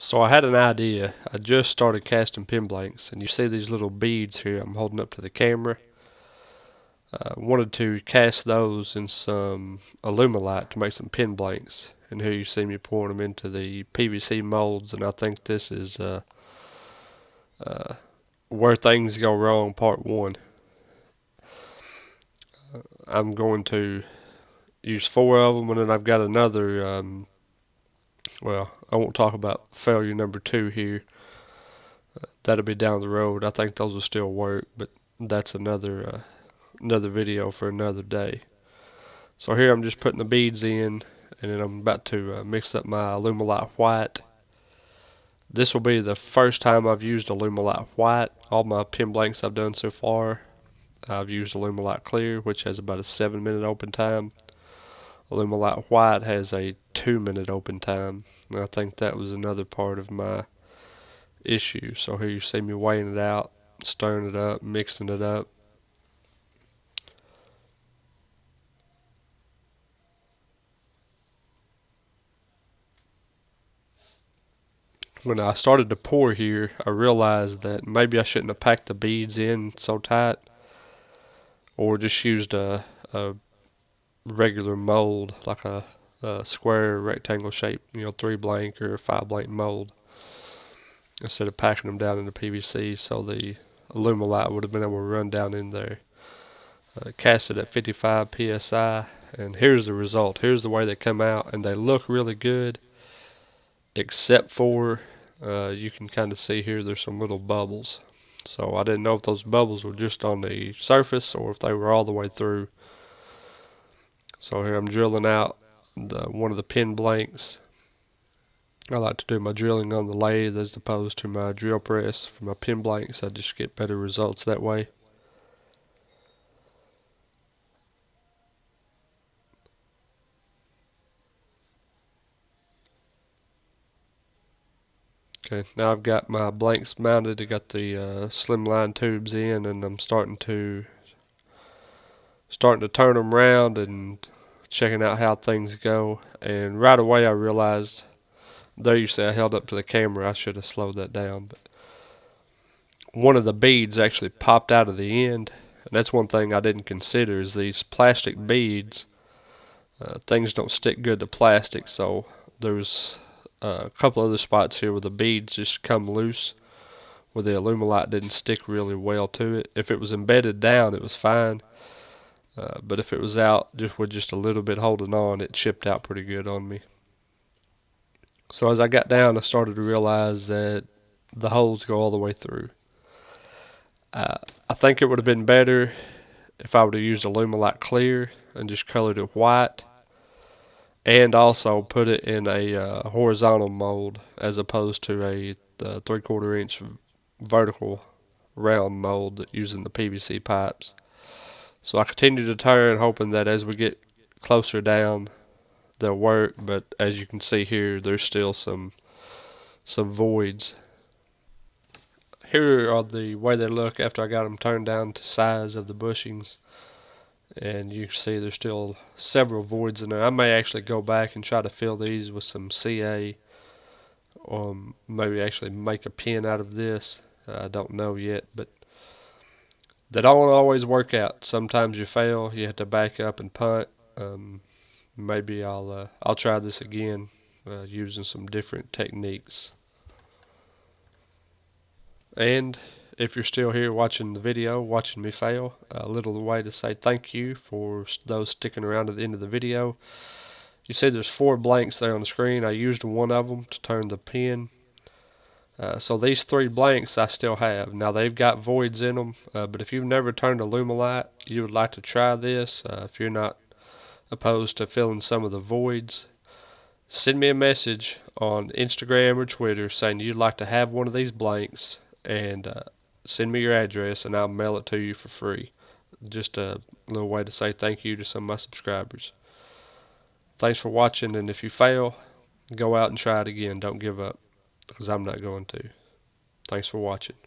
So I had an idea. I just started casting pin blanks, and you see these little beads here I'm holding up to the camera. I wanted to cast those in some Alumlite to make some pin blanks. And here you see me pouring them into the PVC molds, and I think this is uh, where things go wrong, part one. I'm going to use 4 of them, and then I've got another, well, I won't talk about failure number 2 here. That'll be down the road. I think those will still work, but that's another video for another day. So here I'm just putting the beads in, and then I'm about to mix up my Alumlite White. This will be the first time I've used Alumlite White. All my pin blanks I've done so far, I've used Alumlite Clear, which has about a 7-minute open time. Alumlite White has a 2-minute open time, and I think that was another part of my issue. So here you see me weighing it out, stirring it up, mixing it up. When I started to pour here, I realized that maybe I shouldn't have packed the beads in so tight, or just used a regular mold, like a square rectangle shape, 3 blank or 5 blank mold, instead of packing them down into PVC, so the Alumlite would have been able to run down in there. Cast it at 55 psi, and here's the result. Here's the way they come out, and they look really good, except for you can kind of see here there's some little bubbles. So I didn't know if those bubbles were just on the surface or if they were all the way through. So here I'm drilling out one of the pin blanks. I like to do my drilling on the lathe as opposed to my drill press for my pin blanks. I just get better results that way. Okay, now I've got my blanks mounted. I got the slimline tubes in, and I'm starting to turn them around and checking out how things go. And right away I realized, there you see I held up to the camera. I should have slowed that down. But one of the beads actually popped out of the end, and that's one thing I didn't consider is these plastic beads. Things don't stick good to plastic, so there's a couple other spots here where the beads just come loose, where the Alumlite didn't stick really well to it. If it was embedded down, it was fine, but if it was out with just a little bit holding on, it chipped out pretty good on me. So as I got down, I started to realize that the holes go all the way through. I think it would have been better if I would have used Alumlite Clear and just colored it white, and also put it in a horizontal mold as opposed to a 3/4 inch vertical round mold using the PVC pipes. So I continue to turn, hoping that as we get closer down they'll work, but as you can see here, there's still some voids. Here are the way they look after I got them turned down to size of the bushings, and you can see there's still several voids in there. I may actually go back and try to fill these with some CA, or maybe actually make a pin out of this. I don't know yet, but they don't always work out. Sometimes you fail, you have to back up and punt. Maybe I'll try this again using some different techniques. And if you're still here watching the video, watching me fail, a little way to say thank you for those sticking around to the end of the video. You see there's 4 blanks there on the screen. I used one of them to turn the pin. So these 3 blanks I still have. Now they've got voids in them, but if you've never turned Alumlite, you would like to try this. If you're not opposed to filling some of the voids, send me a message on Instagram or Twitter saying you'd like to have one of these blanks, and send me your address and I'll mail it to you for free. Just a little way to say thank you to some of my subscribers. Thanks for watching, and if you fail, go out and try it again. Don't give up, because I'm not going to. Thanks for watching.